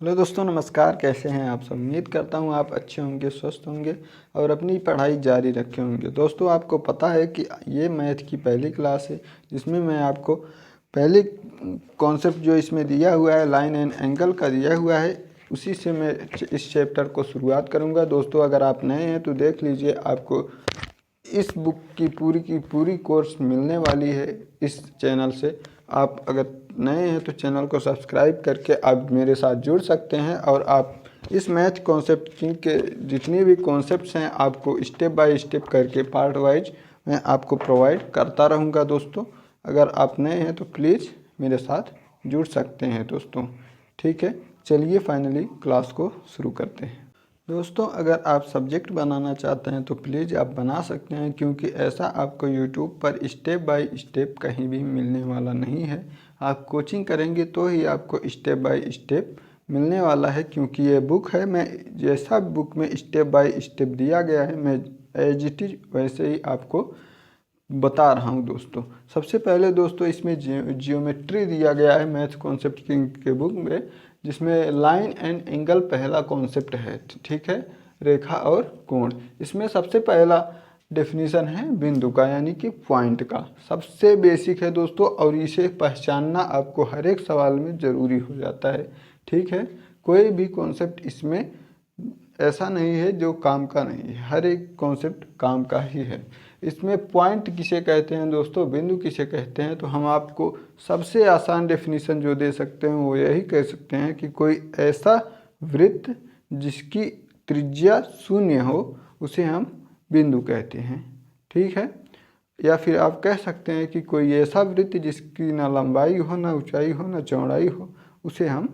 Hello दोस्तों, नमस्कार। कैसे हैं आप सब? उम्मीद करता हूं आप अच्छे होंगे, स्वस्थ होंगे और अपनी पढ़ाई जारी रखे होंगे। दोस्तों, आपको पता है कि ये मैथ की पहली क्लास है जिसमें मैं आपको पहले कॉन्सेप्ट जो इसमें दिया हुआ है, लाइन एंड एंगल का दिया हुआ है, उसी से मैं इस चैप्टर को शुरुआत करूंगा। दोस्तों, अगर आप नए हैं तो देख लीजिए, आपको इस बुक की पूरी कोर्स मिलने वाली है इस चैनल से। आप अगर नए हैं तो चैनल को सब्सक्राइब करके आप मेरे साथ जुड़ सकते हैं और आप इस मैथ कॉन्सेप्ट के जितने भी कॉन्सेप्ट्स हैं आपको स्टेप बाय स्टेप करके पार्ट वाइज मैं आपको प्रोवाइड करता रहूँगा। दोस्तों, अगर आप नए हैं तो प्लीज़ मेरे साथ जुड़ सकते हैं दोस्तों। ठीक है, चलिए फाइनली क्लास को शुरू करते हैं। दोस्तों, अगर आप सब्जेक्ट बनाना चाहते हैं तो प्लीज़ आप बना सकते हैं, क्योंकि ऐसा आपको यूट्यूब पर स्टेप बाय स्टेप कहीं भी मिलने वाला नहीं है। आप कोचिंग करेंगे तो ही आपको स्टेप बाय स्टेप मिलने वाला है, क्योंकि ये बुक है, मैं जैसा बुक में स्टेप बाय स्टेप दिया गया है मैं एज इट इज़ वैसे ही आपको बता रहा हूँ। दोस्तों, सबसे पहले दोस्तों इसमें जियोमेट्री दिया गया है मैथ कॉन्सेप्ट के बुक में, जिसमें लाइन एंड एंगल पहला कॉन्सेप्ट है। ठीक है, रेखा और कोण। इसमें सबसे पहला डेफिनेशन है बिंदु का, यानी कि पॉइंट का। सबसे बेसिक है दोस्तों, और इसे पहचानना आपको हर एक सवाल में ज़रूरी हो जाता है। ठीक है, कोई भी कॉन्सेप्ट इसमें ऐसा नहीं है जो काम का नहीं है, हर एक कॉन्सेप्ट काम का ही है। इसमें पॉइंट किसे कहते हैं दोस्तों, बिंदु किसे कहते हैं, तो हम आपको सबसे आसान डेफिनेशन जो दे सकते हैं वो यही कह सकते हैं कि कोई ऐसा वृत्त जिसकी त्रिज्या शून्य हो उसे हम बिंदु कहते हैं। ठीक है, या फिर आप कह सकते हैं कि कोई ऐसा वृत्त जिसकी ना लंबाई हो, ना ऊंचाई हो, ना चौड़ाई हो, उसे हम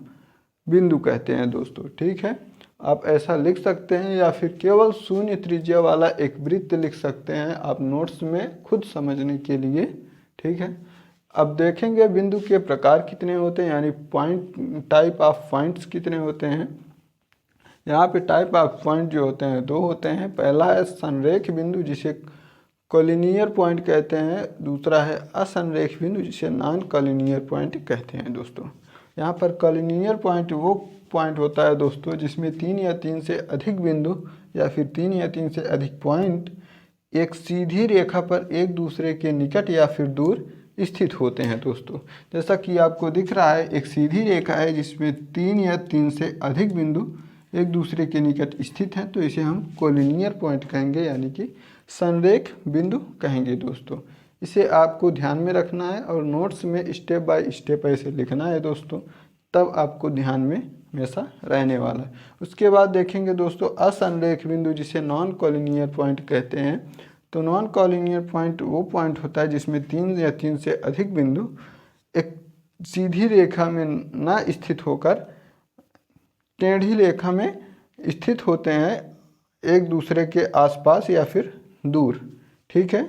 बिंदु कहते हैं दोस्तों। ठीक है, आप ऐसा लिख सकते हैं, या फिर केवल शून्य त्रिज्या वाला एक वृत्त लिख सकते हैं आप नोट्स में खुद समझने के लिए। ठीक है, अब देखेंगे बिंदु के प्रकार कितने होते हैं, यानी पॉइंट टाइप ऑफ पॉइंट्स कितने होते हैं। यहाँ पे टाइप ऑफ पॉइंट जो होते हैं दो होते हैं। पहला है संरेख बिंदु, जिसे कॉलिनियर पॉइंट कहते हैं। दूसरा है असंरेख बिंदु, जिसे नॉन कॉलिनियर पॉइंट कहते हैं दोस्तों। यहाँ पर कॉलिनियर पॉइंट वो पॉइंट होता है दोस्तों जिसमें 3 या 3 से अधिक बिंदु या फिर 3 या 3 से अधिक पॉइंट एक सीधी रेखा पर एक दूसरे के निकट या फिर दूर स्थित होते हैं दोस्तों। जैसा कि आपको दिख रहा है, एक सीधी रेखा है जिसमें 3 या 3 से अधिक बिंदु एक दूसरे के निकट स्थित हैं, तो इसे हम कोलिनियर पॉइंट कहेंगे, यानी कि संरेख बिंदु कहेंगे दोस्तों। इसे आपको ध्यान में रखना है और नोट्स में स्टेप बाय स्टेप ऐसे लिखना है दोस्तों, तब आपको ध्यान में हमेशा रहने वाला है। उसके बाद देखेंगे दोस्तों असंरेख बिंदु, जिसे नॉन कॉलिनियर पॉइंट कहते हैं। तो नॉन कॉलिनियर पॉइंट वो पॉइंट होता है जिसमें 3 या 3 से अधिक बिंदु एक सीधी रेखा में न स्थित होकर टेढ़ी रेखा में स्थित होते हैं, एक दूसरे के आसपास या फिर दूर। ठीक है,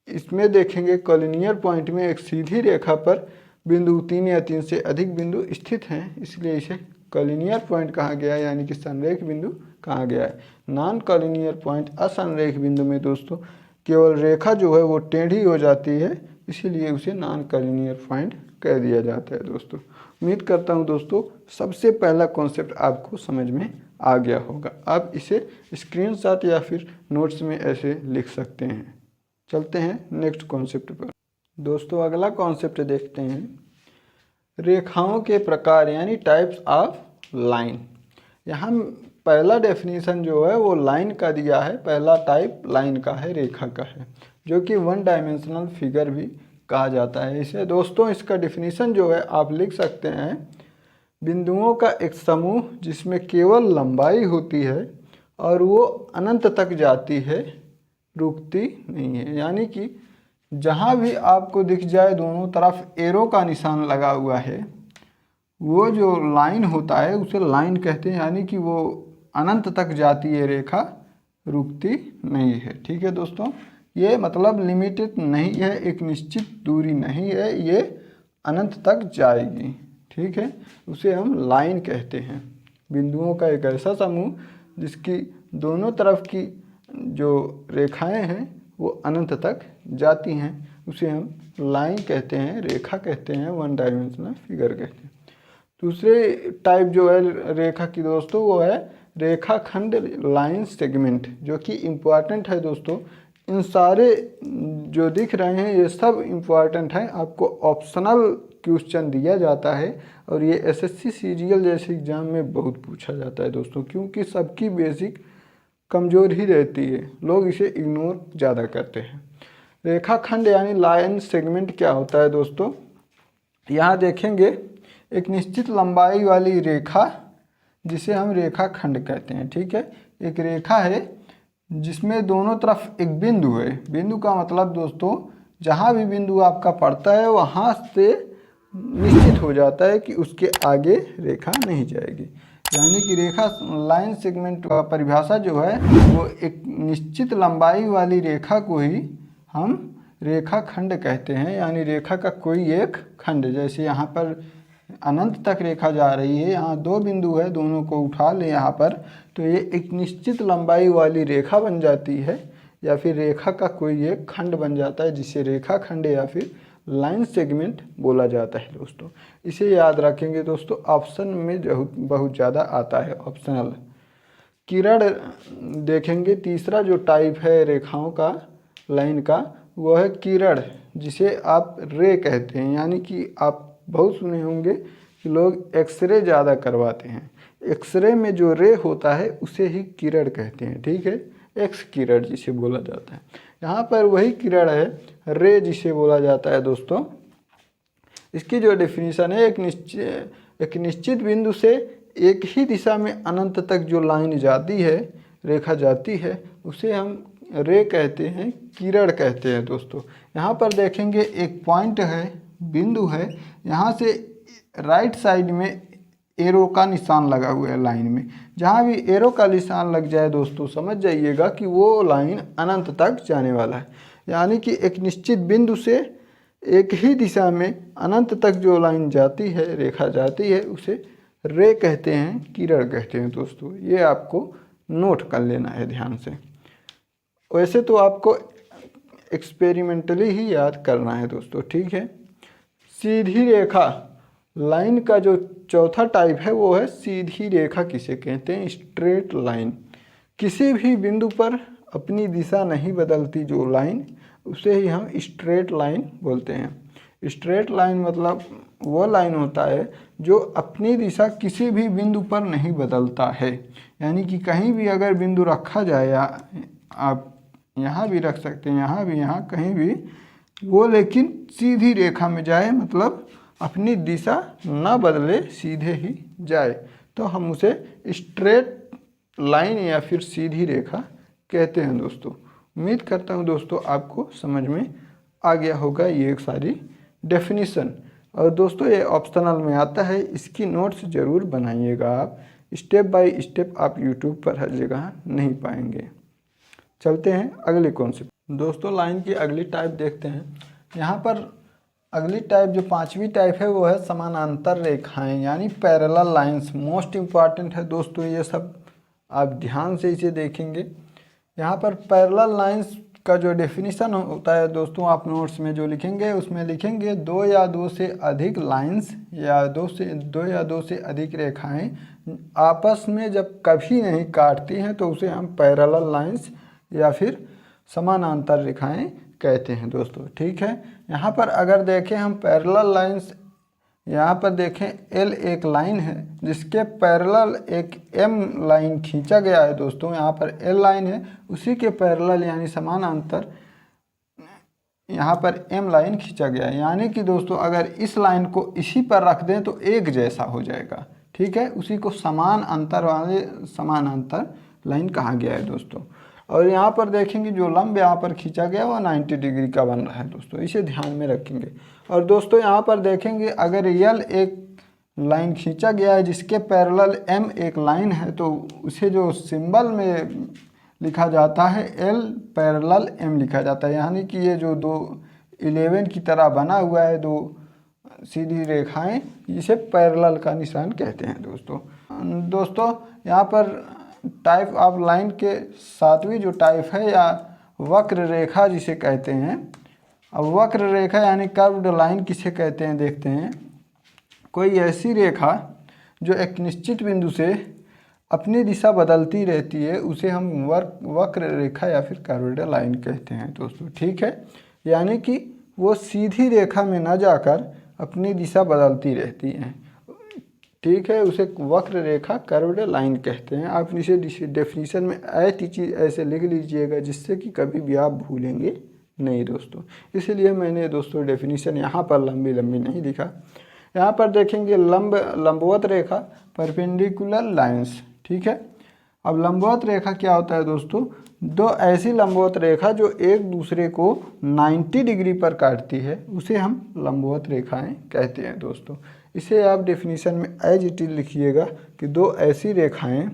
इसमें देखेंगे कॉलिनियर पॉइंट में एक सीधी रेखा पर बिंदु 3 या 3 से अधिक बिंदु स्थित हैं, इसलिए इसे कॉलिनियर पॉइंट कहा गया है, यानी कि संरेख बिंदु कहा गया है। नॉन कॉलिनियर पॉइंट असंरेख बिंदु में दोस्तों केवल रेखा जो है वो टेढ़ी हो जाती है, इसीलिए उसे नॉन कॉलिनियर पॉइंट कह दिया जाता है दोस्तों। उम्मीद करता हूँ दोस्तों सबसे पहला कॉन्सेप्ट आपको समझ में आ गया होगा। आप इसे स्क्रीनशॉट या फिर नोट्स में ऐसे लिख सकते हैं। चलते हैं नेक्स्ट कॉन्सेप्ट पर। दोस्तों, अगला कॉन्सेप्ट देखते हैं, रेखाओं के प्रकार यानी टाइप्स ऑफ लाइन। यहाँ पहला डेफिनेशन जो है वो लाइन का दिया है, पहला टाइप लाइन का है, रेखा का है, जो कि वन डायमेंशनल फिगर भी कहा जाता है इसे। दोस्तों, इसका डेफिनेशन जो है आप लिख सकते हैं, बिंदुओं का एक समूह जिसमें केवल लंबाई होती है और वो अनंत तक जाती है, रुकती नहीं है। यानी कि जहाँ भी आपको दिख जाए दोनों तरफ एरो का निशान लगा हुआ है, वो जो लाइन होता है उसे लाइन कहते हैं, यानी कि वो अनंत तक जाती है रेखा, रुकती नहीं है। ठीक है दोस्तों, ये मतलब लिमिटेड नहीं है, एक निश्चित दूरी नहीं है, ये अनंत तक जाएगी। ठीक है, उसे हम लाइन कहते हैं। बिंदुओं का एक ऐसा समूह जिसकी दोनों तरफ की जो रेखाएं हैं वो अनंत तक जाती हैं, उसे हम लाइन कहते हैं, रेखा कहते हैं, वन डायमेंशनल फिगर कहते हैं। दूसरे टाइप जो है रेखा की दोस्तों वो है रेखाखंड लाइन सेगमेंट, जो कि इम्पॉर्टेंट है दोस्तों। इन सारे जो दिख रहे हैं ये सब इम्पॉर्टेंट है, आपको ऑप्शनल क्वेश्चन दिया जाता है और ये एसएससी सीजीएल जैसे एग्ज़ाम में बहुत पूछा जाता है दोस्तों, क्योंकि सबकी बेसिक कमज़ोर ही रहती है, लोग इसे इग्नोर ज़्यादा करते हैं। रेखाखंड यानी लाइन सेगमेंट क्या होता है दोस्तों, यहाँ देखेंगे एक निश्चित लंबाई वाली रेखा जिसे हम रेखाखंड कहते हैं। ठीक है, एक रेखा है जिसमें दोनों तरफ एक बिंदु है। बिंदु का मतलब दोस्तों जहाँ भी बिंदु आपका पड़ता है वहाँ से निश्चित हो जाता है कि उसके आगे रेखा नहीं जाएगी। यानी कि रेखा लाइन सेगमेंट का परिभाषा जो है वो एक निश्चित लंबाई वाली रेखा को ही हम रेखाखंड कहते हैं। यानी रेखा का कोई एक खंड, जैसे यहाँ पर अनंत तक रेखा जा रही है, यहाँ दो बिंदु है, दोनों को उठा लें यहाँ पर, तो ये एक निश्चित लंबाई वाली रेखा बन जाती है या फिर रेखा का कोई एक खंड बन जाता है, जिसे रेखाखंड या फिर लाइन सेगमेंट बोला जाता है दोस्तों। इसे याद रखेंगे दोस्तों, ऑप्शन में बहुत ज़्यादा आता है ऑप्शनल। किरण देखेंगे, तीसरा जो टाइप है रेखाओं का लाइन का वो है किरण, जिसे आप रे कहते हैं। यानी कि आप बहुत सुने होंगे कि लोग एक्सरे ज़्यादा करवाते हैं, एक्सरे में जो रे होता है उसे ही किरण कहते हैं। ठीक है, एक्स किरण जिसे बोला जाता है, यहाँ पर वही किरण है रे जिसे बोला जाता है दोस्तों। इसकी जो डेफिनेशन है, एक निश्चित बिंदु से एक ही दिशा में अनंत तक जो लाइन जाती है, रेखा जाती है, उसे हम रे कहते हैं, किरण कहते हैं दोस्तों। यहाँ पर देखेंगे एक पॉइंट है, बिंदु है, यहाँ से राइट साइड में एरो का निशान लगा हुआ है लाइन में। जहाँ भी एरो का निशान लग जाए दोस्तों समझ जाइएगा कि वो लाइन अनंत तक जाने वाला है। यानी कि एक निश्चित बिंदु से एक ही दिशा में अनंत तक जो लाइन जाती है, रेखा जाती है, उसे रे कहते हैं, किरण कहते हैं दोस्तों। ये आपको नोट कर लेना है ध्यान से। वैसे तो आपको एक्सपेरिमेंटली ही याद करना है दोस्तों। ठीक है, सीधी रेखा लाइन का जो चौथा टाइप है वो है सीधी रेखा, किसे कहते हैं, स्ट्रेट लाइन। किसी भी बिंदु पर अपनी दिशा नहीं बदलती जो लाइन, उसे ही हम स्ट्रेट लाइन बोलते हैं। स्ट्रेट लाइन मतलब वो लाइन होता है जो अपनी दिशा किसी भी बिंदु पर नहीं बदलता है। यानी कि कहीं भी अगर बिंदु रखा जाए, आप यहाँ भी रख सकते हैं, यहाँ भी, यहाँ कहीं भी, वो लेकिन सीधी रेखा में जाए, मतलब अपनी दिशा ना बदले, सीधे ही जाए, तो हम उसे स्ट्रेट लाइन या फिर सीधी रेखा कहते हैं दोस्तों। उम्मीद करता हूँ दोस्तों आपको समझ में आ गया होगा ये एक सारी डेफिनेशन। और दोस्तों ये ऑप्शनल में आता है, इसकी नोट्स ज़रूर बनाइएगा आप, स्टेप बाय स्टेप आप यूट्यूब पर हर जगह नहीं पाएंगे। चलते हैं अगले कॉन्सेप्ट दोस्तों, लाइन की अगली टाइप देखते हैं। यहाँ पर अगली टाइप जो पांचवी टाइप है वो है समानांतर रेखाएं, यानी पैरेलल लाइंस। मोस्ट इम्पॉर्टेंट है दोस्तों, ये सब आप ध्यान से इसे देखेंगे। यहाँ पर पैरेलल लाइंस का जो डेफिनेशन होता है दोस्तों, आप नोट्स में जो लिखेंगे उसमें लिखेंगे दो या दो से अधिक लाइंस या दो से अधिक रेखाएं आपस में जब कभी नहीं काटती हैं तो उसे हम पैरेलल लाइंस या फिर समानांतर रेखाएं कहते हैं दोस्तों। ठीक है, यहाँ पर अगर देखें हम पैरेलल लाइंस, यहाँ पर देखें एल एक लाइन है जिसके पैरेलल एक एम लाइन खींचा गया है दोस्तों। यहाँ पर एल लाइन है, उसी के पैरेलल यानी समानांतर यहाँ पर एम लाइन खींचा गया है। यानी कि दोस्तों अगर इस लाइन को इसी पर रख दें तो एक जैसा हो जाएगा। ठीक है, उसी को समान अंतर वाले समानांतर लाइन कहा गया है दोस्तों। और यहाँ पर देखेंगे जो लंब यहाँ पर खींचा गया वो 90 डिग्री का बन रहा है दोस्तों, इसे ध्यान में रखेंगे। और दोस्तों यहाँ पर देखेंगे अगर यल एक लाइन खींचा गया है जिसके पैरेलल एम एक लाइन है तो उसे जो सिंबल में लिखा जाता है एल पैरेलल एम लिखा जाता है। यानी कि ये जो 11 की तरह बना हुआ है दो सीधी रेखाएं, इसे पैरेलल का निशान कहते हैं दोस्तों। यहाँ पर टाइप ऑफ लाइन के सातवीं जो टाइप है या वक्र रेखा जिसे कहते हैं। अब वक्र रेखा यानी कर्व्ड लाइन किसे कहते हैं देखते हैं। कोई ऐसी रेखा जो एक निश्चित बिंदु से अपनी दिशा बदलती रहती है उसे हम वक्र रेखा या फिर कर्व्ड लाइन कहते हैं दोस्तों। ठीक है, यानी कि वो सीधी रेखा में न जाकर अपनी दिशा बदलती रहती हैं। ठीक है, उसे वक्र रेखा कर्व्ड लाइन कहते हैं। आप इसे डेफिनेशन में ऐसी चीज़ ऐसे लिख लीजिएगा जिससे कि कभी भी आप भूलेंगे नहीं दोस्तों। इसलिए मैंने दोस्तों डेफिनेशन यहाँ पर लंबी लंबी नहीं लिखा। यहाँ पर देखेंगे लंबवत रेखा, परपेंडिकुलर लाइंस। ठीक है, अब लंबवत रेखा क्या होता है दोस्तों? दो ऐसी लंबवत रेखा जो एक दूसरे को 90 डिग्री पर काटती है उसे हम लंबवत रेखाएं कहते हैं दोस्तों। इसे आप डेफिनेशन में एज इट इज लिखिएगा कि दो ऐसी रेखाएं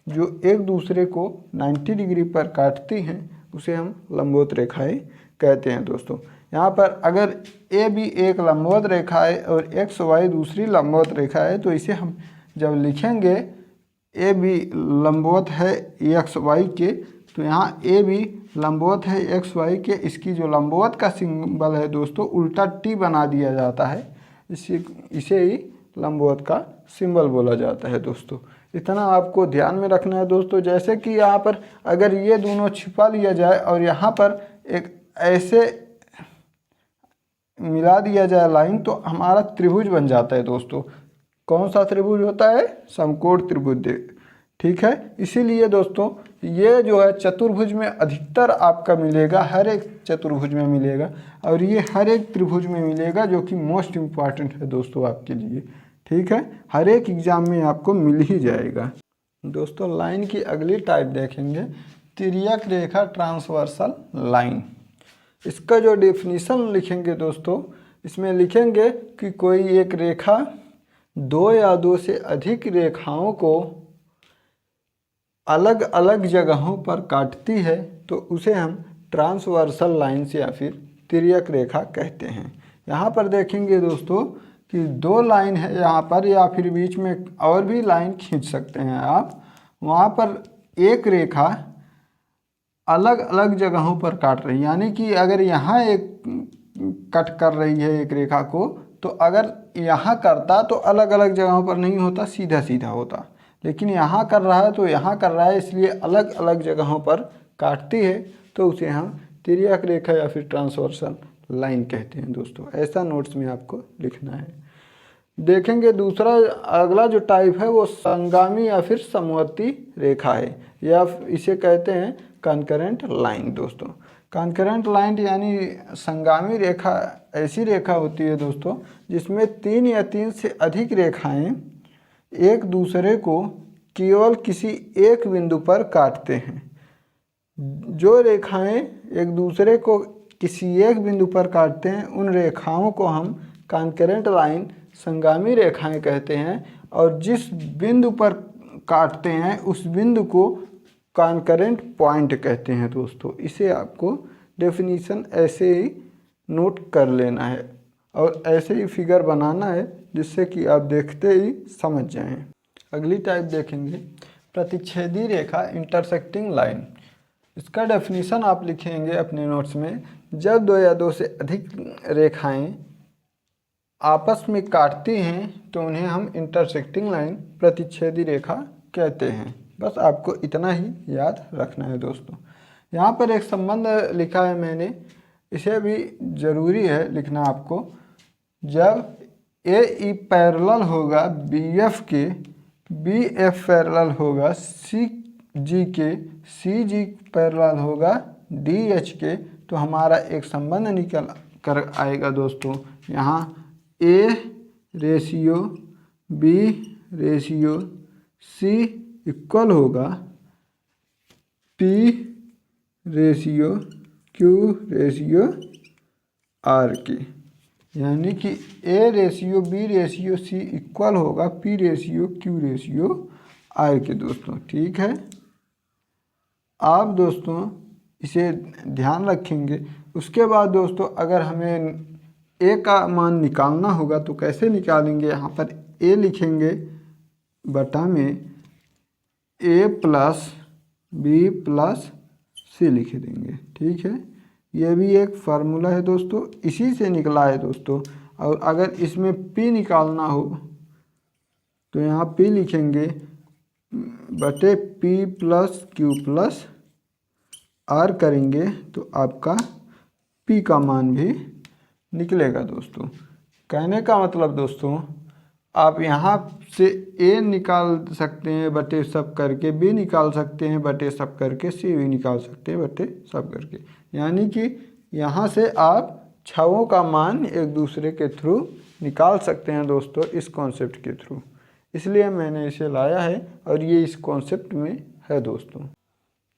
जो एक दूसरे को 90 डिग्री पर काटती हैं उसे हम लंबवत रेखाएं कहते हैं दोस्तों। यहाँ पर अगर ए बी एक लंबवत रेखा है और एक्स वाई दूसरी लंबवत रेखा है तो इसे हम जब लिखेंगे ए बी लंबवत है एक्स वाई के, तो यहाँ ए बी लंबवत है एक्स वाई के, इसकी जो लंबवत का सिंबल है दोस्तों उल्टा टी बना दिया जाता है, इसे ही लंबवत का सिंबल बोला जाता है दोस्तों। इतना आपको ध्यान में रखना है दोस्तों। जैसे कि यहाँ पर अगर ये दोनों छिपा लिया जाए और यहाँ पर एक ऐसे मिला दिया जाए लाइन तो हमारा त्रिभुज बन जाता है दोस्तों। कौन सा त्रिभुज होता है? समकोण त्रिभुज। ठीक है, इसीलिए दोस्तों ये जो है चतुर्भुज में अधिकतर आपका मिलेगा, हर एक चतुर्भुज में मिलेगा और ये हर एक त्रिभुज में मिलेगा जो कि मोस्ट इम्पॉर्टेंट है दोस्तों आपके लिए। ठीक है, हर एक एग्जाम में आपको मिल ही जाएगा दोस्तों। लाइन की अगली टाइप देखेंगे, तिर्यक रेखा ट्रांसवर्सल लाइन। इसका जो डेफिनेशन लिखेंगे दोस्तों, इसमें लिखेंगे कि कोई एक रेखा दो या दो से अधिक रेखाओं को अलग अलग जगहों पर काटती है तो उसे हम ट्रांसवर्सल लाइन्स या फिर तिर्यक रेखा कहते हैं। यहाँ पर देखेंगे दोस्तों कि दो लाइन है यहाँ पर, या फिर बीच में और भी लाइन खींच सकते हैं आप। वहाँ पर एक रेखा अलग अलग जगहों पर काट रही है, यानी कि अगर यहाँ एक कट कर रही है एक रेखा को, तो अगर यहाँ करता तो अलग अलग जगहों पर नहीं होता, सीधा सीधा होता, लेकिन यहाँ कर रहा है तो यहाँ कर रहा है, इसलिए अलग अलग जगहों पर काटती है तो उसे हम तिर्यक रेखा या फिर ट्रांसवर्सल लाइन कहते हैं दोस्तों। ऐसा नोट्स में आपको लिखना है। देखेंगे दूसरा अगला जो टाइप है वो संगामी या फिर समवर्ती रेखा है, या इसे कहते हैं कॉन्करेंट लाइन दोस्तों। कॉन्करेंट लाइन यानी संगामी रेखा ऐसी रेखा होती है दोस्तों जिसमें तीन या तीन से अधिक रेखाएं एक दूसरे को केवल किसी एक बिंदु पर काटते हैं। जो रेखाएं एक दूसरे को किसी एक बिंदु पर काटते हैं उन रेखाओं को हम कॉन्करेंट लाइन संगामी रेखाएं कहते हैं, और जिस बिंदु पर काटते हैं उस बिंदु को कॉन्करेंट पॉइंट कहते हैं दोस्तों। इसे आपको डेफिनीशन ऐसे ही नोट कर लेना है और ऐसे ही फिगर बनाना है जिससे कि आप देखते ही समझ जाएं। अगली टाइप देखेंगे प्रतिच्छेदी रेखा इंटरसेक्टिंग लाइन। इसका डेफिनीशन आप लिखेंगे अपने नोट्स में, जब दो या दो से अधिक रेखाएं आपस में काटती हैं तो उन्हें हम इंटरसेक्टिंग लाइन प्रतिच्छेदी रेखा कहते हैं। बस आपको इतना ही याद रखना है दोस्तों। यहाँ पर एक संबंध लिखा है मैंने, इसे भी ज़रूरी है लिखना आपको। जब ए ई पैरेलल होगा बी एफ के, बी एफ पैरेलल होगा सी जी के, सी जी पैरेलल होगा डी एच के, तो हमारा एक संबंध निकल कर आएगा दोस्तों। यहाँ A ratio B ratio C equal होगा P ratio Q ratio R की, यानी कि A ratio B ratio C equal होगा P ratio Q ratio R के दोस्तों। ठीक है, आप दोस्तों इसे ध्यान रखेंगे। उसके बाद दोस्तों अगर हमें ए का मान निकालना होगा तो कैसे निकालेंगे? यहाँ पर ए लिखेंगे बटा में ए प्लस बी प्लस सी लिख देंगे। ठीक है, ये भी एक फार्मूला है दोस्तों, इसी से निकला है दोस्तों। और अगर इसमें पी निकालना हो तो यहाँ P लिखेंगे बटे P plus Q plus R करेंगे तो आपका P का मान भी निकलेगा दोस्तों। कहने का मतलब दोस्तों, आप यहाँ से A निकाल सकते हैं बटे सब करके, B निकाल सकते हैं बटे सब करके, C भी निकाल सकते हैं बटे सब करके। यानी कि यहाँ से आप छवों का मान एक दूसरे के थ्रू निकाल सकते हैं दोस्तों, इस कॉन्सेप्ट के थ्रू। इसलिए मैंने इसे लाया है और ये इस कॉन्सेप्ट में है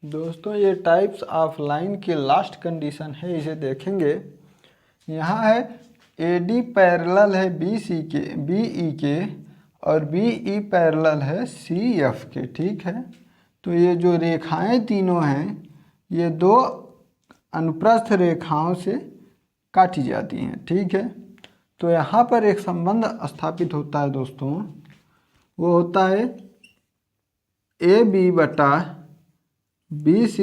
दोस्तों ये टाइप्स ऑफ लाइन की लास्ट कंडीशन है, इसे देखेंगे। यहाँ है AD पैरेलल है BE के और BE पैरेलल है CF के, ठीक है। तो ये जो रेखाएं तीनों हैं ये दो अनुप्रस्थ रेखाओं से काटी जाती हैं, ठीक है। तो यहाँ पर एक संबंध स्थापित होता है दोस्तों, वो होता है AB बटा BC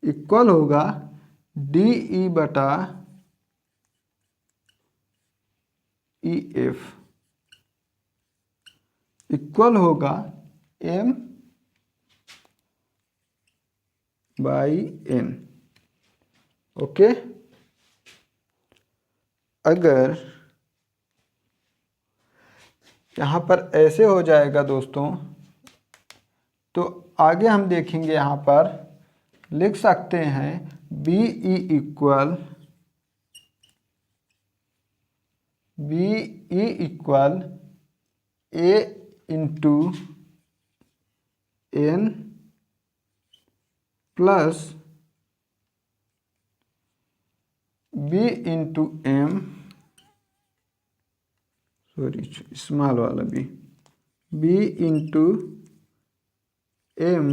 इक्वल होगा DE बटा EF इक्वल होगा M बाई N। ओके, अगर यहाँ पर ऐसे हो जाएगा दोस्तों, तो आगे हम देखेंगे। यहाँ पर लिख सकते हैं BE equal A into N plus B into M, sorry small वाला B इंटू M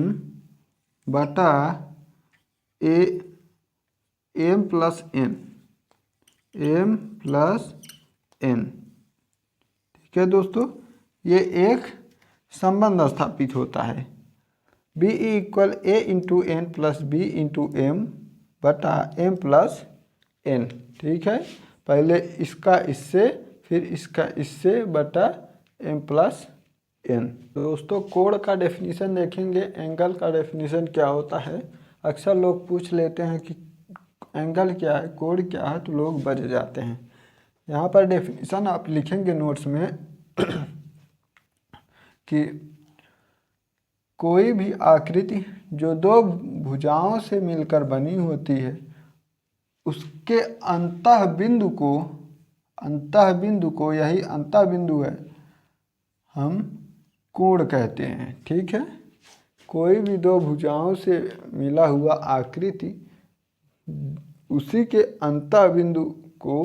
बटा M प्लस N, ठीक है दोस्तों। ये एक संबंध स्थापित होता है BE equal A into N plus B into M बटा M प्लस N, ठीक है। पहले इसका इससे, फिर इसका इससे बटा M प्लस N। दोस्तों कोण का डेफिनीशन देखेंगे। एंगल का डेफिनीशन क्या होता है, अक्सर लोग पूछ लेते हैं कि एंगल क्या है, कोण क्या है, तो लोग बच जाते हैं। यहाँ पर डेफिनीशन आप लिखेंगे नोट्स में कि कोई भी आकृति जो दो भुजाओं से मिलकर बनी होती है, उसके अंतः बिंदु को यही अंतः बिंदु है, हम कोण कहते हैं, ठीक है। कोई भी दो भुजाओं से मिला हुआ आकृति, उसी के अंतः बिंदु को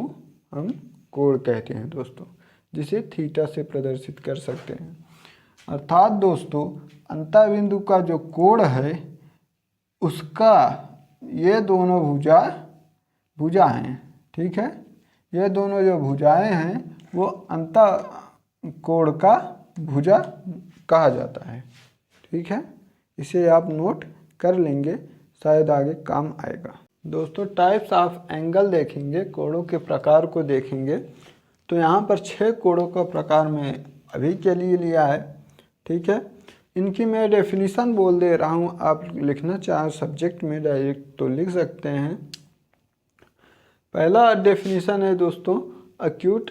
हम कोण कहते हैं दोस्तों, जिसे थीटा से प्रदर्शित कर सकते हैं। अर्थात दोस्तों अंतः बिंदु का जो कोण है, उसका ये दोनों भुजा हैं, ठीक है। ये दोनों जो भुजाएं हैं वो अंतः कोण का भुजा कहा जाता है, ठीक है। इसे आप नोट कर लेंगे, शायद आगे काम आएगा। दोस्तों टाइप्स ऑफ एंगल देखेंगे, कोणों के प्रकार को देखेंगे। तो यहाँ पर 6 कोणों का प्रकार मैं अभी के लिए लिया है, ठीक है। इनकी मैं डेफिनीशन बोल दे रहा हूँ, आप लिखना चाहें सब्जेक्ट में डायरेक्ट तो लिख सकते हैं। पहला डेफिनीशन है दोस्तों एक्यूट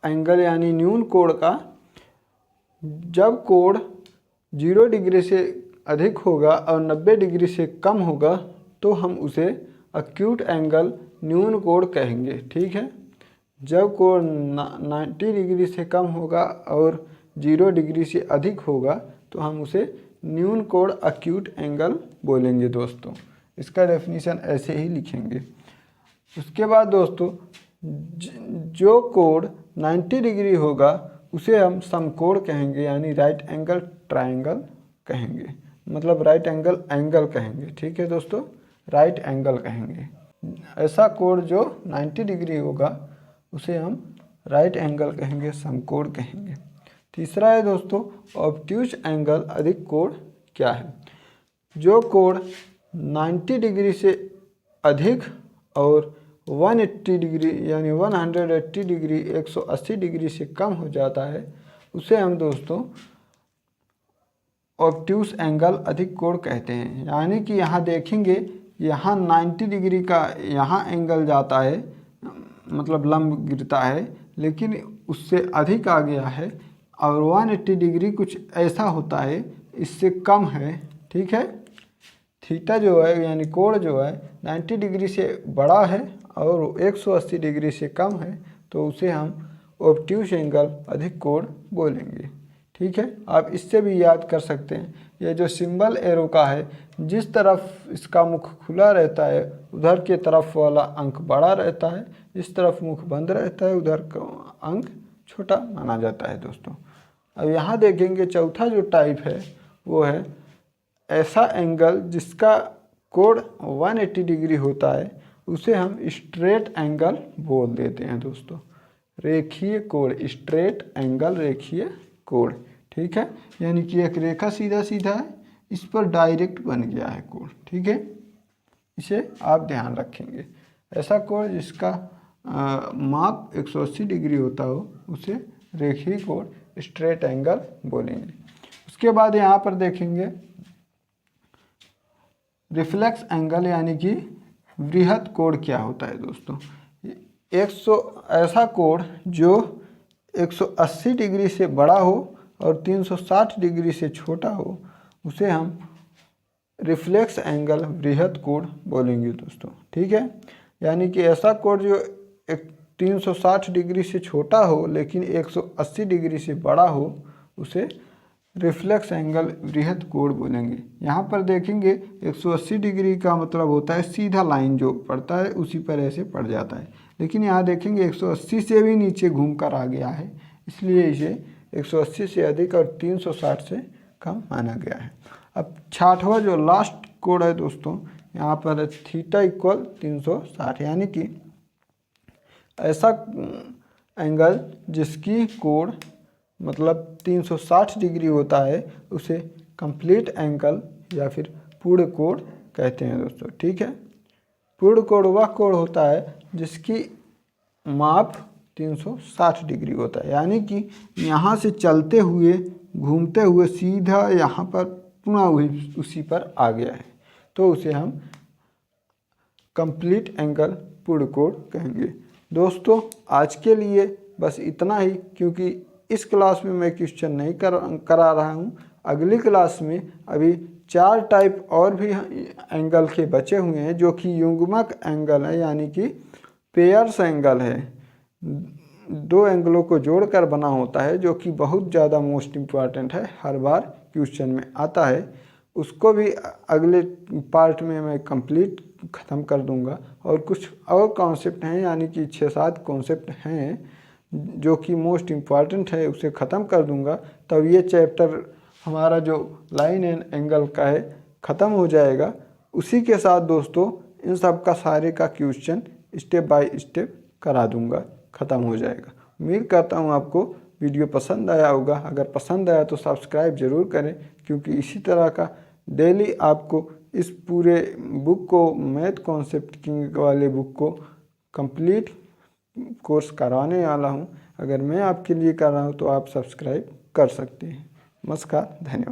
एंगल यानी न्यून कोण का। जब कोण 0 डिग्री से अधिक होगा और 90 डिग्री से कम होगा तो हम उसे एक्यूट एंगल न्यून कोण कहेंगे, ठीक है। जब कोण 90 डिग्री से कम होगा और 0 डिग्री से अधिक होगा तो हम उसे न्यून कोण एक्यूट एंगल बोलेंगे दोस्तों। इसका डेफिनीशन ऐसे ही लिखेंगे। उसके बाद दोस्तों जो कोण 90 डिग्री होगा उसे हम समकोण कहेंगे, यानी राइट एंगल ट्रायंगल कहेंगे, मतलब राइट एंगल कहेंगे, ठीक है दोस्तों, राइट एंगल कहेंगे। ऐसा कोण जो 90 डिग्री होगा उसे हम राइट एंगल कहेंगे, समकोण कहेंगे। तीसरा है दोस्तों ऑब्ट्यूज एंगल, अधिक कोण क्या है। जो कोण 90 डिग्री से अधिक और 180 डिग्री यानी 180 डिग्री 180 डिग्री से कम हो जाता है उसे हम दोस्तों ऑब्ट्यूस एंगल अधिक कोण कहते हैं। यानी कि यहाँ देखेंगे, यहाँ 90 डिग्री का यहाँ एंगल जाता है, मतलब लंब गिरता है, लेकिन उससे अधिक आ गया है। और 180 डिग्री कुछ ऐसा होता है, इससे कम है, ठीक है। थीटा जो है यानी कोण जो है 90 डिग्री से बड़ा है और 180 डिग्री से कम है, तो उसे हम ऑब्ट्यूस एंगल अधिक कोण बोलेंगे, ठीक है। आप इससे भी याद कर सकते हैं, ये जो सिंबल एरो का है, जिस तरफ इसका मुख खुला रहता है उधर के तरफ वाला अंक बड़ा रहता है, इस तरफ मुख बंद रहता है उधर का अंक छोटा माना जाता है दोस्तों। अब यहाँ देखेंगे चौथा जो टाइप है वो है ऐसा एंगल जिसका कोण 180 डिग्री होता है, उसे हम स्ट्रेट एंगल बोल देते हैं दोस्तों। रेखीय कोण, स्ट्रेट एंगल रेखीय कोण, ठीक है। यानी कि एक रेखा सीधा सीधा है, इस पर डायरेक्ट बन गया है कोण, ठीक है। इसे आप ध्यान रखेंगे। ऐसा कोण जिसका माप 180 डिग्री होता हो उसे रेखीय कोण स्ट्रेट एंगल बोलेंगे। उसके बाद यहाँ पर देखेंगे रिफ्लेक्स एंगल, यानी कि वृहद कोण क्या होता है दोस्तों। ऐसा कोण जो 180 डिग्री से बड़ा हो और 360 डिग्री से छोटा हो, उसे हम रिफ्लेक्स एंगल वृहद कोण बोलेंगे दोस्तों, ठीक है। यानी कि ऐसा कोण जो 360 डिग्री से छोटा हो लेकिन 180 डिग्री से बड़ा हो, उसे रिफ्लेक्स एंगल वृहद कोण बोलेंगे। यहाँ पर देखेंगे 180 डिग्री का मतलब होता है सीधा लाइन जो पड़ता है उसी पर ऐसे पड़ जाता है, लेकिन यहाँ देखेंगे 180 से भी नीचे घूमकर आ गया है, इसलिए इसे 180 से अधिक और 360 से कम माना गया है। अब छठवां जो लास्ट कोण है दोस्तों, यहाँ पर थीटा इक्वल 360, यानी कि ऐसा एंगल जिसकी कोण मतलब 360 डिग्री होता है, उसे कंप्लीट एंगल या फिर पूर्ण कोण कहते हैं दोस्तों, ठीक है। पूर्ण कोण वह कोण होता है जिसकी माप 360 डिग्री होता है, यानी कि यहाँ से चलते हुए घूमते हुए सीधा यहाँ पर पुनः उसी पर आ गया है, तो उसे हम कंप्लीट एंगल पूर्ण कोण कहेंगे। दोस्तों आज के लिए बस इतना ही, क्योंकि इस क्लास में मैं क्वेश्चन नहीं करा रहा हूँ। अगली क्लास में अभी 4 टाइप और भी एंगल के बचे हुए हैं, जो कि युग्मक एंगल है, यानी कि पेयर्स एंगल है। 2 एंगलों को जोड़कर बना होता है, जो कि बहुत ज़्यादा मोस्ट इम्पॉर्टेंट है, हर बार क्वेश्चन में आता है। उसको भी अगले पार्ट में मैं कंप्लीट ख़त्म कर दूंगा। और कुछ और कॉन्सेप्ट हैं, यानी कि 6-7 कॉन्सेप्ट हैं जो कि मोस्ट इम्पॉर्टेंट है, उसे ख़त्म कर दूंगा। तब ये चैप्टर हमारा जो लाइन एंड एंगल का है ख़त्म हो जाएगा। उसी के साथ दोस्तों इन सब का सारे का क्वेश्चन स्टेप बाय स्टेप करा दूंगा, ख़त्म हो जाएगा। उम्मीद करता हूँ आपको वीडियो पसंद आया होगा। अगर पसंद आया तो सब्सक्राइब ज़रूर करें, क्योंकि इसी तरह का डेली आपको इस पूरे बुक को, मैथ कॉन्सेप्ट किंग वाले बुक को कंप्लीट कोर्स कराने वाला हूँ। अगर मैं आपके लिए कर रहा हूँ तो आप सब्सक्राइब कर सकते हैं। नमस्कार, धन्यवाद।